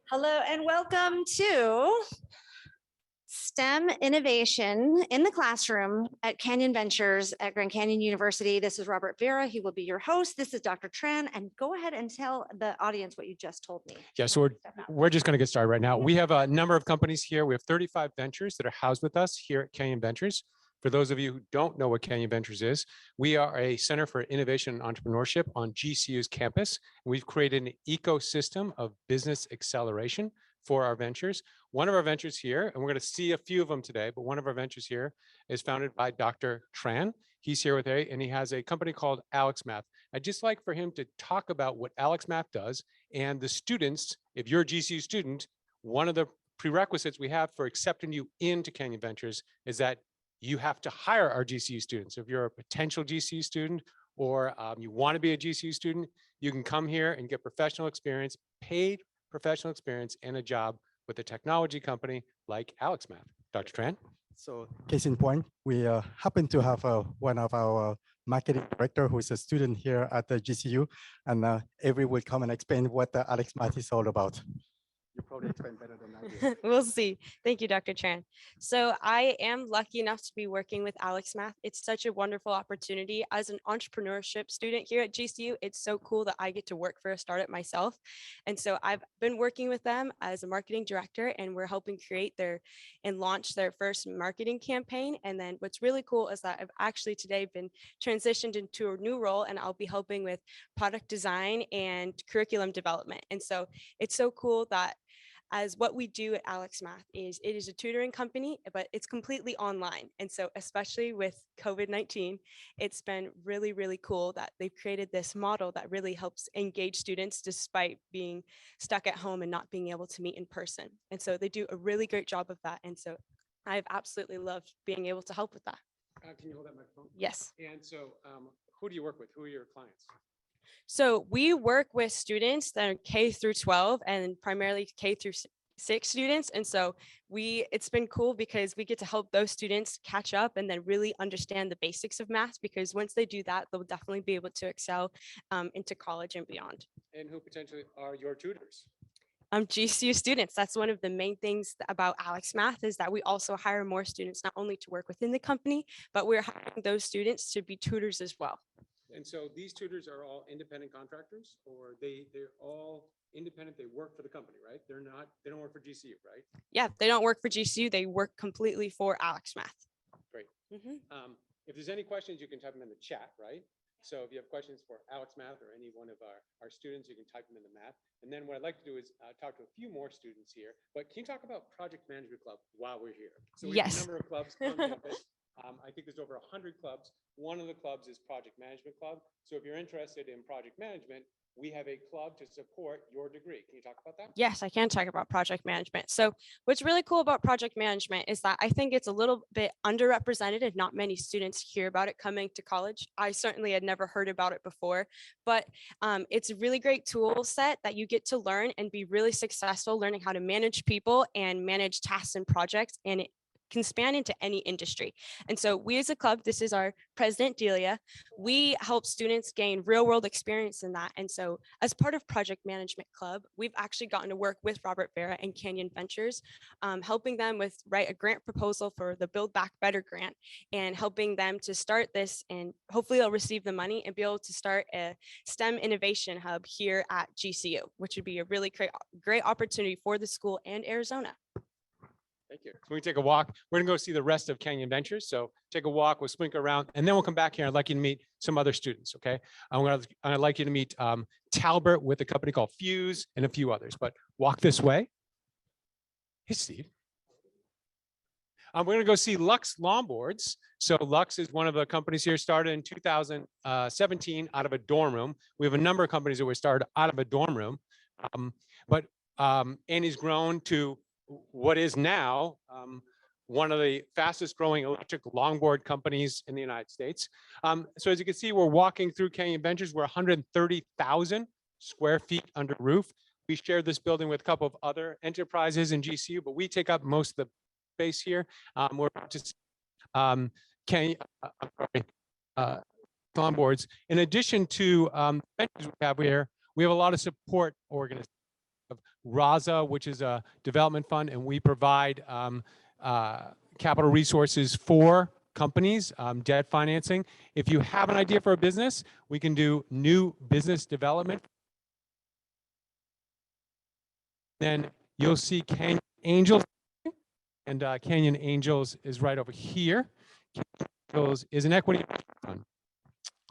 Hello and welcome to STEM Innovation in the Classroom at Canyon Ventures at Grand Canyon University. This is Robert Vera. He will be your host. This is Dr. Tran. And go ahead and tell the audience what you just told me. Yeah, so we're just going to get started right now. We have a number of companies here. We have 35 ventures that are housed with us here at Canyon Ventures. For those of you who don't know what Canyon Ventures is, we are a center for innovation and entrepreneurship on GCU's campus. We've created an ecosystem of business acceleration for our ventures. One of our ventures here, and we're going to see a few of them today, but one of our ventures here is founded by Dr. Tran. He's here with A, and he has a company called AlexMath. I'd just like for him to talk about what AlexMath does, and the students, if you're a GCU student, one of the prerequisites we have for accepting you into Canyon Ventures is that you have to hire our GCU students. If you're a potential GCU student or you want to be a GCU student, you can come here and get professional experience, paid professional experience, and a job with a technology company like AlexMath. Dr. Tran? So case in point, we happen to have one of our marketing director who is a student here at the GCU, and Avery will come and explain what the AlexMath is all about. You probably explain better than I do. We'll see. Thank you, Dr. Tran. So I am lucky enough to be working with AlexMath. It's such a wonderful opportunity. As an entrepreneurship student here at GCU, it's so cool that I get to work for a startup myself. And so I've been working with them as a marketing director, and we're helping create and launch their first marketing campaign. And then what's really cool is that I've actually today been transitioned into a new role, and I'll be helping with product design and curriculum development. And so it's so cool that as what we do at AlexMath is it is a tutoring company, but it's completely online. And so especially with COVID-19, it's been really, really cool that they've created this model that really helps engage students despite being stuck at home and not being able to meet in person. And so they do a really great job of that. And so I've absolutely loved being able to help with that. Can you hold that microphone? Yes. And so who do you work with? Who are your clients? So we work with students that are K through 12 and primarily K through 6 students. And so it's been cool because we get to help those students catch up and then really understand the basics of math, because once they do that, they'll definitely be able to excel into college and beyond. And who potentially are your tutors? GCU students. That's one of the main things about AlexMath is that we also hire more students, not only to work within the company, but we're hiring those students to be tutors as well. And so these tutors are all independent contractors, or they're all independent, they work for the company, right? They don't work for GCU, right? Yeah, they don't work for GCU, they work completely for AlexMath. Great. If there's any questions, you can type them in the chat, right? So if you have questions for AlexMath or any one of our students, you can type them in the math. And then what I'd like to do is talk to a few more students here, but can you talk about Project Management Club while we're here? So we have a number of clubs on campus. I think there's over 100 clubs. One of the clubs is Project Management Club. So if you're interested in project management, we have a club to support your degree. Can you talk about that? Yes, I can talk about project management. So what's really cool about project management is that I think it's a little bit underrepresented and not many students hear about it coming to college. I certainly had never heard about it before, but it's a really great tool set that you get to learn and be really successful learning how to manage people and manage tasks and projects, and it can span into any industry. And so we as a club, this is our president, Delia, we help students gain real world experience in that. And so as part of Project Management Club, we've actually gotten to work with Robert Vera and Canyon Ventures, helping them write a grant proposal for the Build Back Better grant and helping them to start this, and hopefully they'll receive the money and be able to start a STEM innovation hub here at GCU, which would be a really great opportunity for the school and Arizona. Thank you. So we take a walk. We're gonna go see the rest of Canyon Ventures. So take a walk, we'll sprinkle around, and then we'll come back here. I'd like you to meet some other students, okay? I'd like you to meet Talbert with a company called Fuse and a few others, but walk this way. Hey, Steve. We're gonna go see Lux Longboards. So Lux is one of the companies here, started in 2017 out of a dorm room. We have a number of companies that were started out of a dorm room, and he's grown to what is now one of the fastest growing electric longboard companies in the United States. So as you can see, we're walking through Canyon Ventures. We're 130,000 square feet under roof. We share this building with a couple of other enterprises in GCU, but we take up most of the space here. We're just longboards. In addition to ventures we have here, we have a lot of support organizations of RAZA, which is a development fund, and we provide capital resources for companies, debt financing. If you have an idea for a business, we can do new business development. Then you'll see Canyon Angels, and Canyon Angels is right over here. Canyon Angels is an equity fund.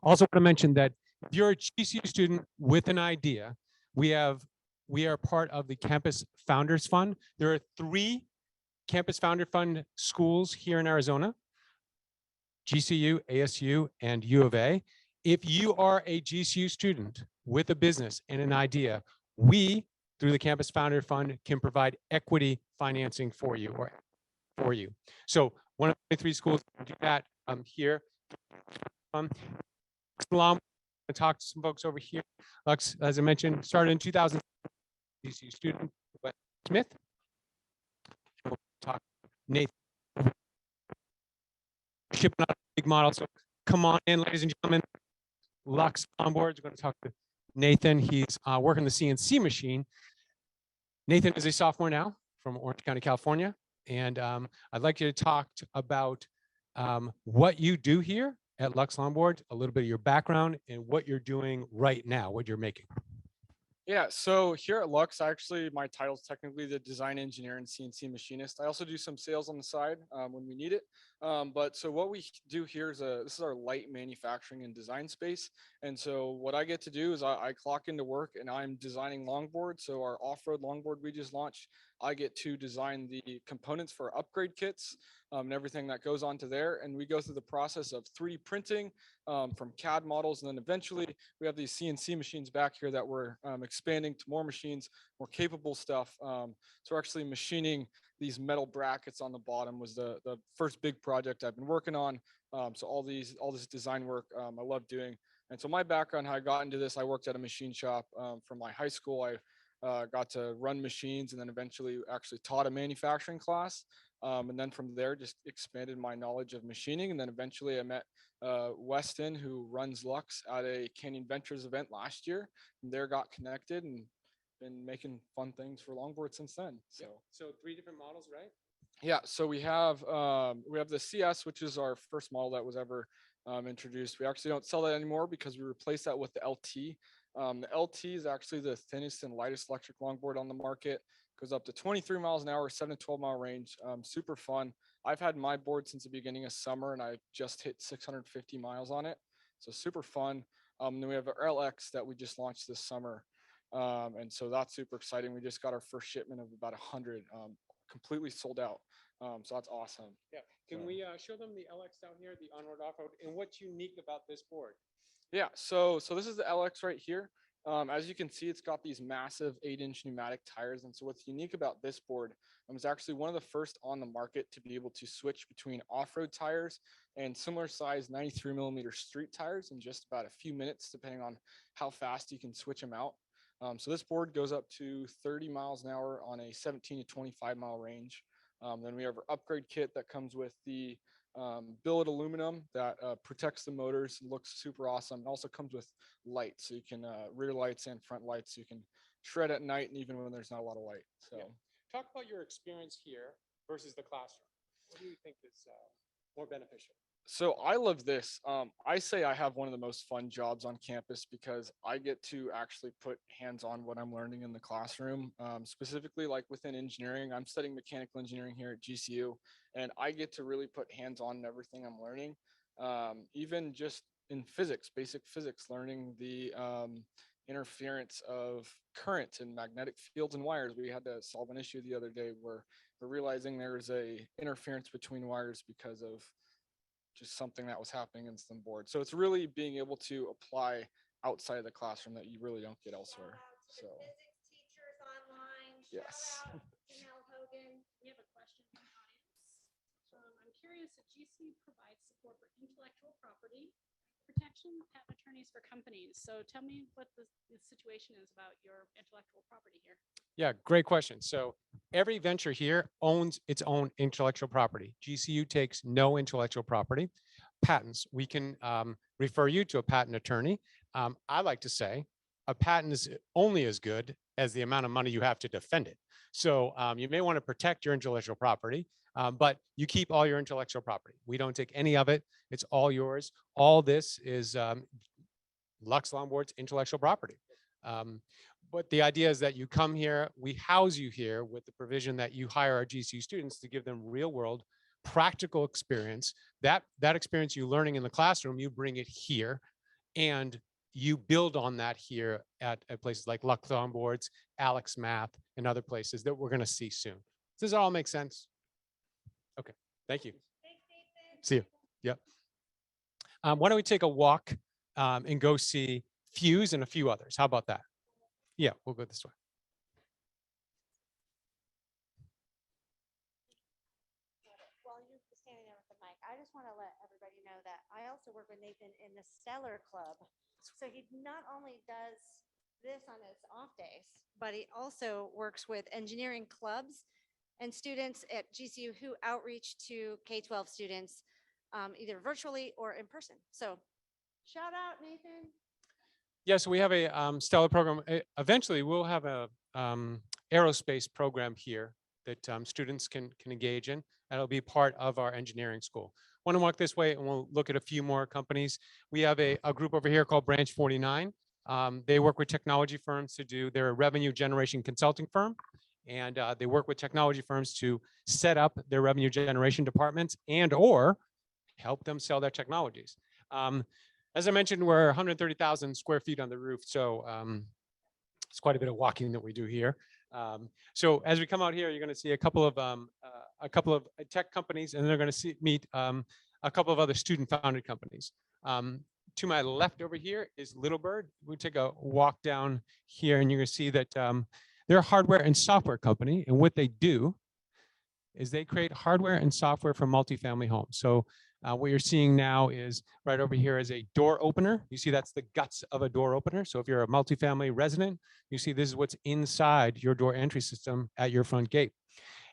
Also want to mention that if you're a GCU student with an idea, we are part of the Campus Founders Fund. There are 3 Campus Founder Fund schools here in Arizona: GCU, ASU, and U of A. If you are a GCU student with a business and an idea, we, through the Campus Founder Fund, can provide equity financing for you. So one of the 3 schools do that here. I talked to some folks over here. Lux, as I mentioned, started in 2000. GCU student, Wes Smith. We'll talk Nathan. Shipping out a big model. So come on in, ladies and gentlemen. Lux on board. We're going to talk to Nathan. He's working the CNC machine. Nathan is a sophomore now from Orange County, California. And I'd like you to talk about what you do here at Lux Longboard, a little bit of your background and what you're doing right now, what you're making. Yeah, so here at Lux, actually, my title is technically the design engineer and CNC machinist. I also do some sales on the side when we need it. But so what we do here is this is our light manufacturing and design space. And so what I get to do is I clock into work and I'm designing longboard. So our off-road longboard we just launched, I get to design the components for upgrade kits and everything that goes onto there. And we go through the process of 3D printing from CAD models. And then eventually we have these CNC machines back here that we're expanding to more machines, more capable stuff. So we're actually machining these metal brackets on the bottom was the first big project I've been working on. So all this design work I love doing. And so my background, how I got into this, I worked at a machine shop from my high school. I got to run machines and then eventually actually taught a manufacturing class. And then from there, just expanded my knowledge of machining. And then eventually I met Weston, who runs Lux, at a Canyon Ventures event last year. And there got connected and been making fun things for longboard since then. So 3 different models, right? Yeah, so we have the CS, which is our first model that was ever introduced. We actually don't sell that anymore because we replaced that with the LT. The LT is actually the thinnest and lightest electric longboard on the market. Goes up to 23 miles an hour, 7 to 12 mile range. Super fun. I've had my board since the beginning of summer and I just hit 650 miles on it. So super fun. Then we have our LX that we just launched this summer. And so that's super exciting. We just got our first shipment of about 100, completely sold out. So that's awesome. Yeah. Can we show them the LX down here, the on-road, off-road, and what's unique about this board? Yeah, so this is the LX right here. As you can see, it's got these massive 8-inch pneumatic tires. And so what's unique about this board is actually one of the first on the market to be able to switch between off-road tires and similar size 93 millimeter street tires in just about a few minutes, depending on how fast you can switch them out. So this board goes up to 30 miles an hour on a 17 to 25 mile range. Then we have our upgrade kit that comes with the billet aluminum that protects the motors and looks super awesome. It also comes with lights, so you can rear lights and front lights, so you can shred at night and even when there's not a lot of light. So talk about your experience here versus the classroom. What do you think is more beneficial? So I love this. I say I have one of the most fun jobs on campus because I get to actually put hands on what I'm learning in the classroom. Specifically, like within engineering, I'm studying mechanical engineering here at GCU, and I get to really put hands on in everything I'm learning. Even just in physics, basic physics, learning the interference of current and magnetic fields and wires. We had to solve an issue the other day where we're realizing there's a interference between wires because of just something that was happening in some board. So it's really being able to apply outside of the classroom that you really don't get elsewhere. So physics teachers online. yes. Janelle Hogan. We have a question from the audience. I'm curious if GCU provides support for intellectual property protection, patent attorneys for companies. So tell me what the situation is about your intellectual property here. Yeah, great question. So every venture here owns its own intellectual property. GCU takes no intellectual property. Patents, we can refer you to a patent attorney. I like to say a patent is only as good as the amount of money you have to defend it. So you may want to protect your intellectual property, but you keep all your intellectual property. We don't take any of it. It's all yours. All this is Lux Longboard's intellectual property. But the idea is that you come here, we house you here with the provision that you hire our GCU students to give them real world practical experience. That experience you learning in the classroom, you bring it here, and you build on that here at places like Lux Longboards, Alex Math, and other places that we're going to see soon. Does that all make sense? Okay, thank you. See you. Yep. Why don't we take a walk and go see Fuse and a few others? How about that? Yeah, we'll go this way. While you're standing there with the mic, I just want to let everybody know that I also work with Nathan in the Stellar Club. So he not only does this on his off days, but he also works with engineering clubs and students at GCU who outreach to K-12 students, either virtually or in person. So shout out, Nathan. Yes, we have a stellar program. Eventually, we'll have a aerospace program here that students can engage in. That'll be part of our engineering school. Want to walk this way, and we'll look at a few more companies. We have a group over here called Branch 49. They work with technology firms to do their revenue generation consulting firm, and they work with technology firms to set up their revenue generation departments and or help them sell their technologies. As I mentioned, we're 130,000 square feet on the roof, so it's quite a bit of walking that we do here. So as we come out here, you're going to see a couple of tech companies, and they're going to meet a couple of other student-founded companies. To my left over here is Little Bird. We take a walk down here, and you're going to see that they're a hardware and software company, and what they do is they create hardware and software for multifamily homes. So what you're seeing now is right over here is a door opener. You see that's the guts of a door opener. So if you're a multifamily resident, you see this is what's inside your door entry system at your front gate.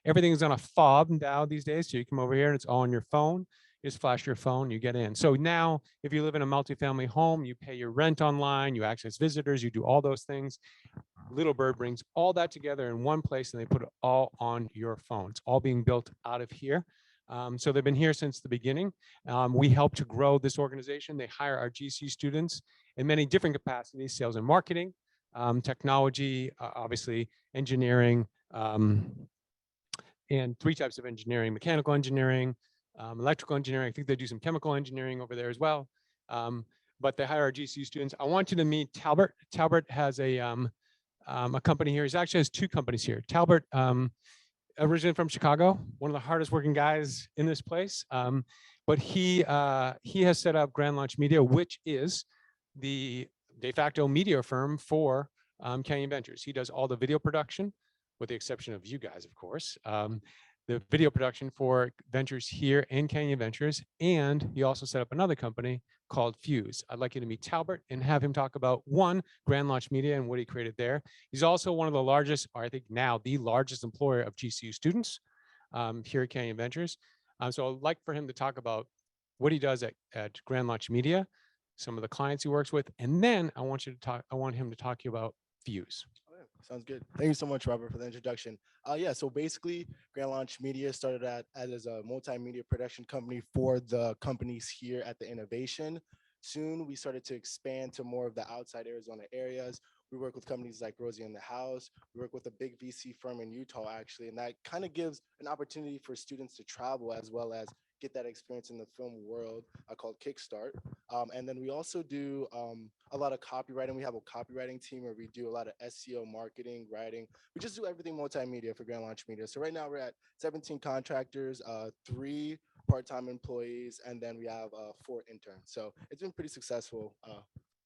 Everything's on a fob now these days. So you come over here and it's all on your phone. You just flash your phone, you get in. So now if you live in a multifamily home, you pay your rent online, you access visitors, you do all those things. Little Bird brings all that together in one place and they put it all on your phone. It's all being built out of here. So they've been here since the beginning. We help to grow this organization. They hire our GC students in many different capacities: sales and marketing, technology, obviously engineering, and three types of engineering: mechanical engineering, electrical engineering. I think they do some chemical engineering over there as well. But they hire our GC students. I want you to meet Talbert. Talbert has a company here. He actually has two companies here. Talbert, originally from Chicago, one of the hardest working guys in this place. But he has set up Grand Launch Media, which is the de facto media firm for Canyon Ventures. He does all the video production, with the exception of you guys, of course. The video production for Ventures here in Canyon Ventures. And he also set up another company called Fuse. I'd like you to meet Talbert and have him talk about one, Grand Launch Media and what he created there. He's also one of the largest, or I think now the largest employer of GCU students here at Canyon Ventures. So I'd like for him to talk about what he does at Grand Launch Media, some of the clients he works with, and then I want him to talk to you about Fuse. Sounds good. Thank you so much, Robert, for the introduction. Yeah, so basically, Grand Launch Media started as a multimedia production company for the companies here at the Innovation. Soon, we started to expand to more of the outside Arizona areas. We work with companies like Rosie in the House. We work with a big VC firm in Utah, actually, and that kind of gives an opportunity for students to travel as well as get that experience in the film world called Kickstart. And then we also do a lot of copywriting. We have a copywriting team where we do a lot of SEO, marketing, writing. We just do everything multimedia for Grand Launch Media. So right now we're at 17 contractors, 3 part-time employees, and then we have 4 interns. So it's been pretty successful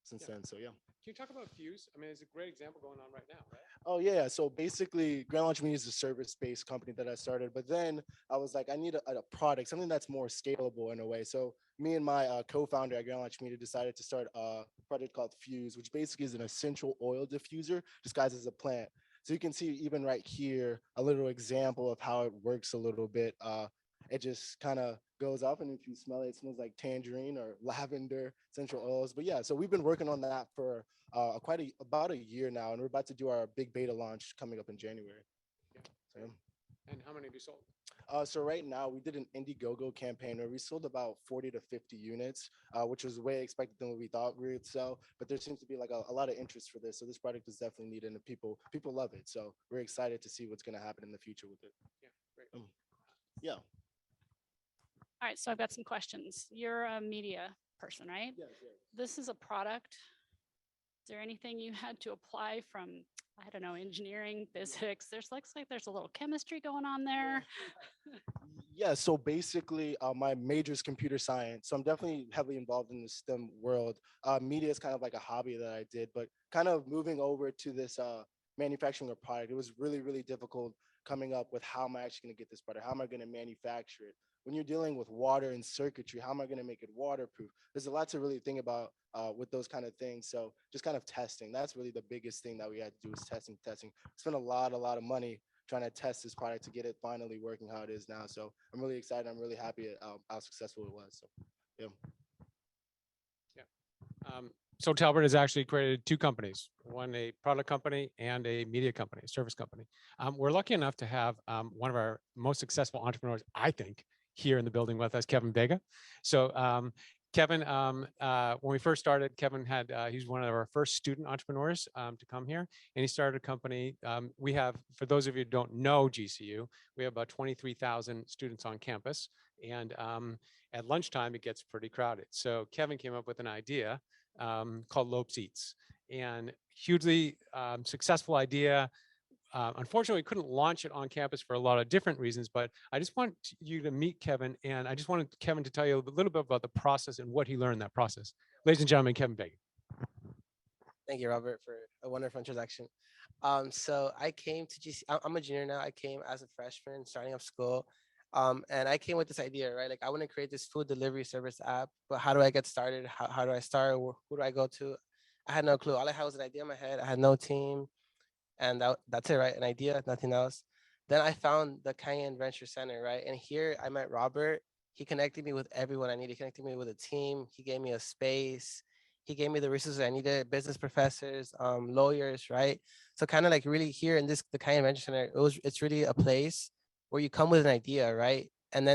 since then. So yeah. Can you talk about Fuse? I mean, it's a great example going on right now, right? Oh yeah, so basically Grand Launch Media is a service-based company that I started, but then I was like, I need a product, something that's more scalable in a way. So me and my co-founder at Grand Launch Media decided to start a project called Fuse, which basically is an essential oil diffuser disguised as a plant. So you can see even right here, a little example of how it works a little bit. it just kind of goes up, and if you smell it, it smells like tangerine or lavender, essential oils. But yeah, so we've been working on that for about a year now, and we're about to do our big beta launch coming up in January. So, yeah. And how many have you sold? So right now we did an Indiegogo campaign where we sold about 40 to 50 units, which was way expected than what we thought we would sell. But there seems to be like a lot of interest for this. So this product is definitely needed, and people love it. So we're excited to see what's going to happen in the future with it. Yeah, great. Yeah. All right, so I've got some questions. You're a media person, right? Yes, yes. This is a product. Is there anything you had to apply from, I don't know, engineering, physics? Looks like there's a little chemistry going on there. Yeah, so basically, my major is computer science. So I'm definitely heavily involved in the STEM world. Media is kind of like a hobby that I did, but kind of moving over to this manufacturing a product, it was really, really difficult coming up with how am I actually going to get this product? How am I going to manufacture it? When you're dealing with water and circuitry, how am I going to make it waterproof? There's a lot to really think about with those kind of things. So just kind of testing. That's really the biggest thing that we had to do is testing. Spent a lot of money trying to test this product to get it finally working how it is now. So I'm really excited. I'm really happy at how successful it was. So, yeah. So Talbot has actually created two companies, one a product company and a media company, service company. We're lucky enough to have one of our most successful entrepreneurs, I think, here in the building with us, Kevin Vega. So Kevin, when we first started, Kevin he's one of our first student entrepreneurs to come here, and he started a company. We have, for those of you who don't know GCU, we have about 23,000 students on campus, and at lunchtime, it gets pretty crowded. So Kevin came up with an idea called Lopes Eats, and hugely successful idea. Unfortunately, we couldn't launch it on campus for a lot of different reasons, but I just want you to meet Kevin, and I just wanted Kevin to tell you a little bit about the process and what he learned in that process. Ladies and gentlemen, Kevin Vega. Thank you, Robert, for a wonderful introduction. So I came to GC. I'm a junior now. I came as a freshman, starting up school, and I came with this idea, right? Like I want to create this food delivery service app, but how do I get started? How do I start? Who do I go to? I had no clue. All I had was an idea in my head. I had no team, and that's it, right? An idea, nothing else. Then I found the Cayenne Venture Center, right? And here I met Robert. He connected me with everyone I needed. He connected me with a team. He gave me a space. He gave me the resources I needed, business professors, lawyers, right? So kind of like really here in the Cayenne Venture Center, it's really a place where you come with an idea, right? And then